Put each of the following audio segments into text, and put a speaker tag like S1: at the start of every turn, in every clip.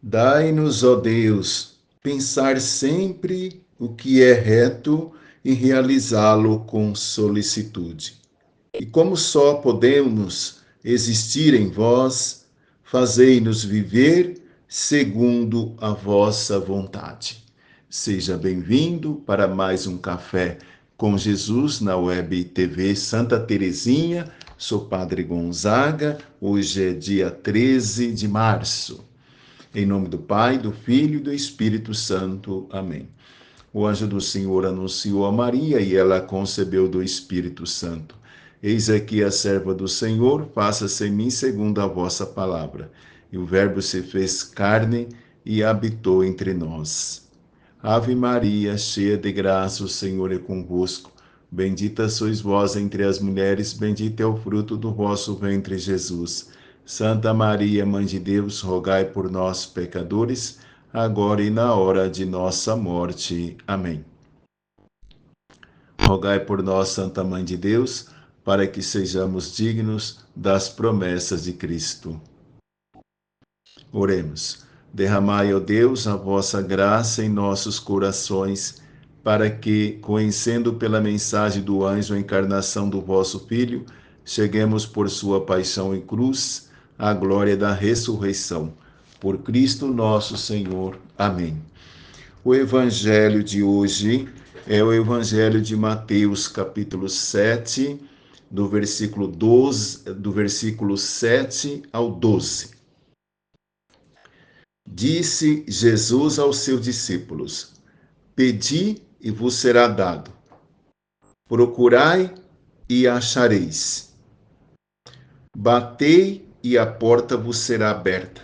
S1: Dai-nos, ó Deus, pensar sempre o que é reto e realizá-lo com solicitude. E como só podemos existir em vós, fazei-nos viver segundo a vossa vontade. Seja bem-vindo para mais um Café com Jesus na Web TV Santa Terezinha. Sou Padre Gonzaga. Hoje é dia 13 de março. Em nome do Pai, do Filho e do Espírito Santo. Amém. O anjo do Senhor anunciou a Maria e ela concebeu do Espírito Santo. Eis aqui a serva do Senhor, faça-se em mim segundo a vossa palavra. E o Verbo se fez carne e habitou entre nós. Ave Maria, cheia de graça, o Senhor é convosco. Bendita sois vós entre as mulheres, bendito é o fruto do vosso ventre, Jesus. Santa Maria, Mãe de Deus, rogai por nós, pecadores, agora e na hora de nossa morte. Amém. Rogai por nós, Santa Mãe de Deus, para que sejamos dignos das promessas de Cristo. Oremos. Derramai, ó Deus, a vossa graça em nossos corações, para que, conhecendo pela mensagem do anjo a encarnação do vosso Filho, cheguemos por sua paixão e cruz à glória da ressurreição. Por Cristo nosso Senhor. Amém. O evangelho de hoje é o evangelho de Mateus, capítulo 7, do versículo 7 ao 12. Disse Jesus aos seus discípulos: Pedi e vos será dado. Procurai e achareis. Batei e a porta vos será aberta.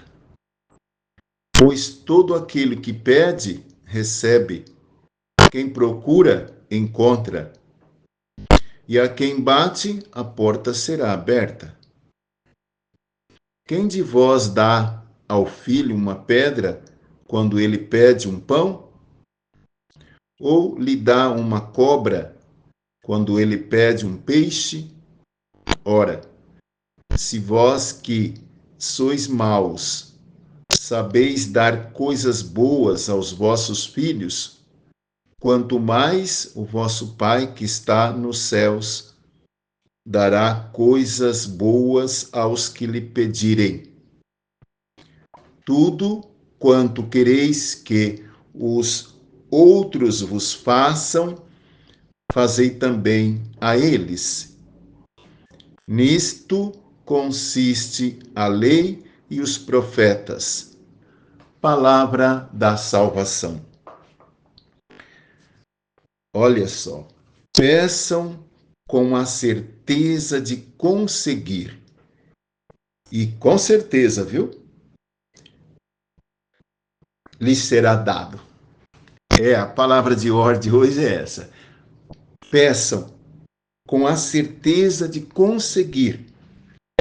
S1: Pois todo aquele que pede, recebe. Quem procura, encontra. E a quem bate, a porta será aberta. Quem de vós dá ao filho uma pedra quando ele pede um pão? Ou lhe dá uma cobra quando ele pede um peixe? Ora, se vós que sois maus, sabeis dar coisas boas aos vossos filhos, quanto mais o vosso Pai que está nos céus dará coisas boas aos que lhe pedirem. Tudo quanto quereis que os outros vos façam, fazei também a eles. Nisto consiste a lei e os profetas. Palavra da salvação. Olha só, peçam com a certeza de conseguir. E com certeza, viu? Lhes será dado. A palavra de ordem hoje é essa. Peçam com a certeza de conseguir.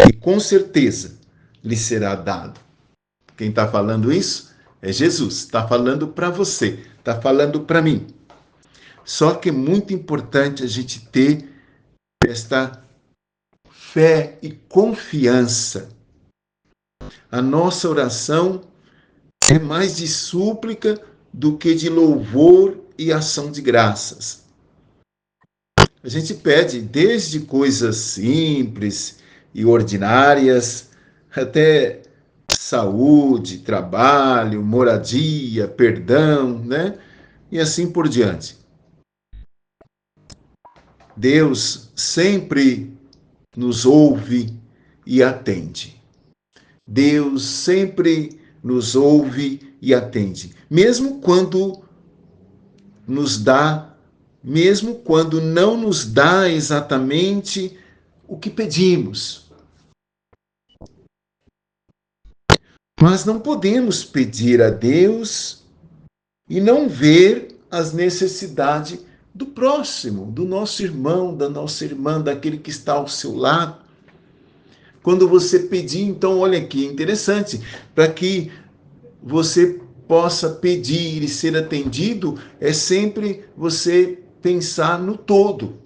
S1: E com certeza lhes será dado. Quem está falando isso é Jesus. Está falando para você. Está falando para mim. Só que é muito importante a gente ter esta fé e confiança. A nossa oração é mais de súplica do que de louvor e ação de graças. A gente pede desde coisas simples e ordinárias até saúde, trabalho, moradia, perdão, né? E assim por diante. Deus sempre nos ouve e atende. Deus sempre nos ouve e atende, mesmo quando não nos dá exatamente o que pedimos. Mas não podemos pedir a Deus e não ver as necessidades do próximo, do nosso irmão, da nossa irmã, daquele que está ao seu lado. Quando você pedir, então, olha aqui, interessante, para que você possa pedir e ser atendido, é sempre você pensar no todo.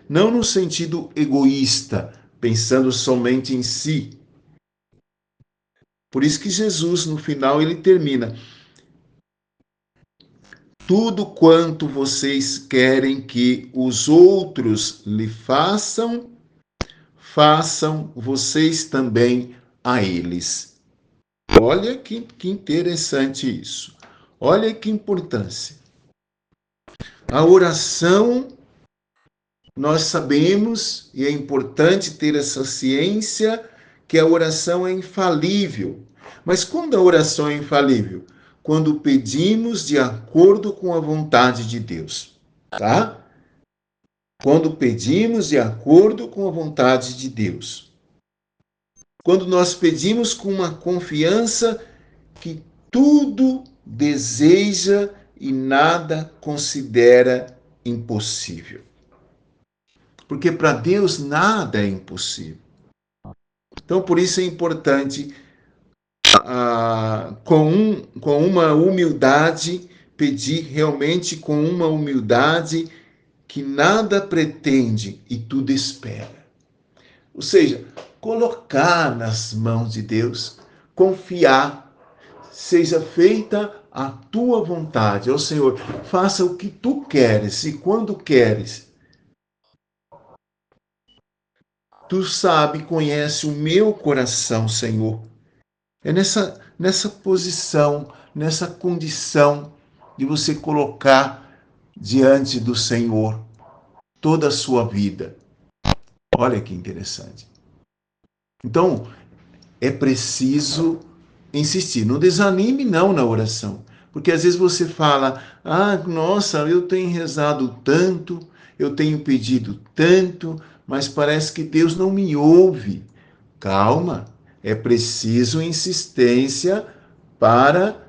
S1: Não no sentido egoísta, pensando somente em si. Por isso que Jesus, no final, ele termina: tudo quanto vocês querem que os outros lhe façam, façam vocês também a eles. Olha que interessante isso. Olha que importância. A oração, nós sabemos, e é importante ter essa ciência, que a oração é infalível. Mas quando a oração é infalível? Quando pedimos de acordo com a vontade de Deus, tá? Quando pedimos de acordo com a vontade de Deus. Quando nós pedimos com uma confiança que tudo deseja e nada considera impossível. Porque para Deus nada é impossível. Então, por isso é importante, com uma humildade, pedir realmente com uma humildade que nada pretende e tudo espera. Ou seja, colocar nas mãos de Deus, confiar, seja feita a tua vontade. Ó Senhor, faça o que tu queres e quando queres. Tu sabe, conhece o meu coração, Senhor. É nessa posição, nessa condição de você colocar diante do Senhor toda a sua vida. Olha que interessante. Então, é preciso insistir. Não desanime não na oração. Porque às vezes você fala: "Ah, nossa, eu tenho rezado tanto, eu tenho pedido tanto, mas parece que Deus não me ouve". Calma, é preciso insistência para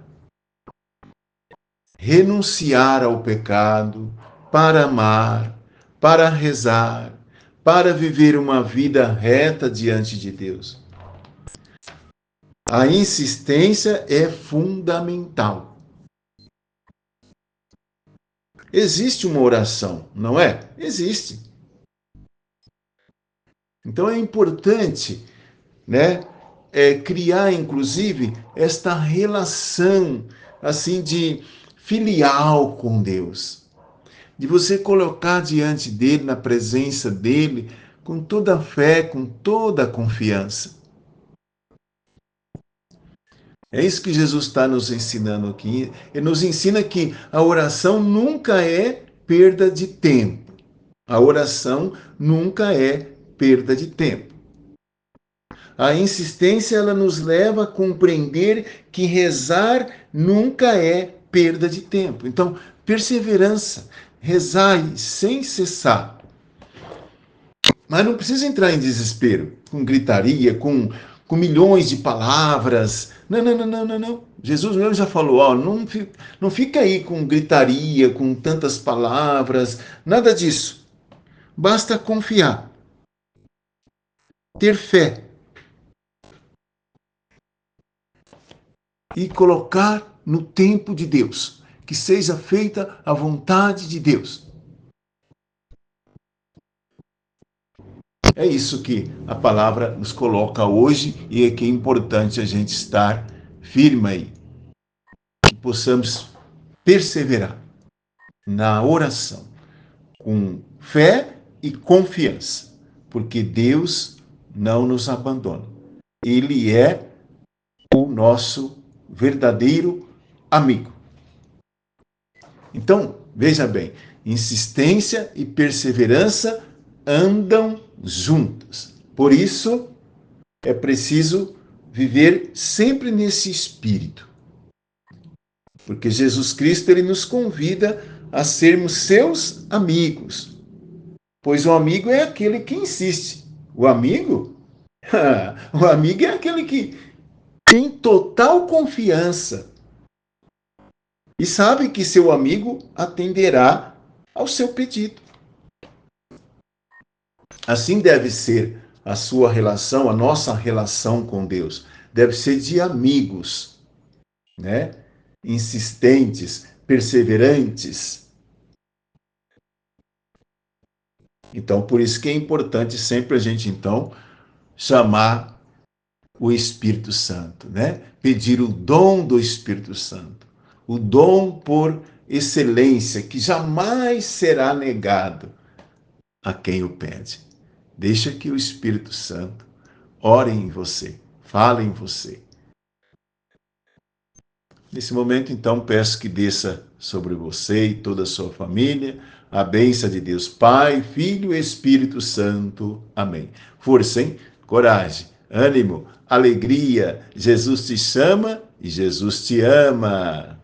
S1: renunciar ao pecado, para amar, para rezar, para viver uma vida reta diante de Deus. A insistência é fundamental. Existe uma oração, não é? Existe. Então é importante, né, criar, inclusive, esta relação assim de filial com Deus, de você colocar diante dele, na presença dele, com toda a fé, com toda a confiança. É isso que Jesus está nos ensinando aqui. Ele nos ensina que a oração nunca é perda de tempo. A oração nunca é perda de tempo. A insistência ela nos leva a compreender que rezar nunca é perda de tempo. Então, perseverança, rezai sem cessar. Mas não precisa entrar em desespero, com gritaria, com milhões de palavras. Não, não, não, não, não, não. Jesus mesmo já falou, ó, não fica aí com gritaria, com tantas palavras, nada disso. Basta confiar, ter fé e colocar no tempo de Deus, que seja feita a vontade de Deus. É isso que a palavra nos coloca hoje e é que é importante a gente estar firme aí, que possamos perseverar na oração com fé e confiança, porque Deus não nos abandona. Ele é o nosso verdadeiro amigo. Então, veja bem, insistência e perseverança andam juntas. Por isso, é preciso viver sempre nesse espírito. Porque Jesus Cristo ele nos convida a sermos seus amigos. Pois o amigo é aquele que insiste. O amigo? O amigo é aquele que tem total confiança e sabe que seu amigo atenderá ao seu pedido. Assim deve ser a sua relação, a nossa relação com Deus. Deve ser de amigos, né? Insistentes, perseverantes. Então, por isso que é importante sempre a gente, então, chamar o Espírito Santo, né? Pedir o dom do Espírito Santo, o dom por excelência, que jamais será negado a quem o pede. Deixa que o Espírito Santo ore em você, fale em você. Nesse momento, então, peço que desça sobre você e toda a sua família a bênção de Deus Pai, Filho e Espírito Santo. Amém. Força, hein? Coragem, ânimo, alegria. Jesus te chama e Jesus te ama.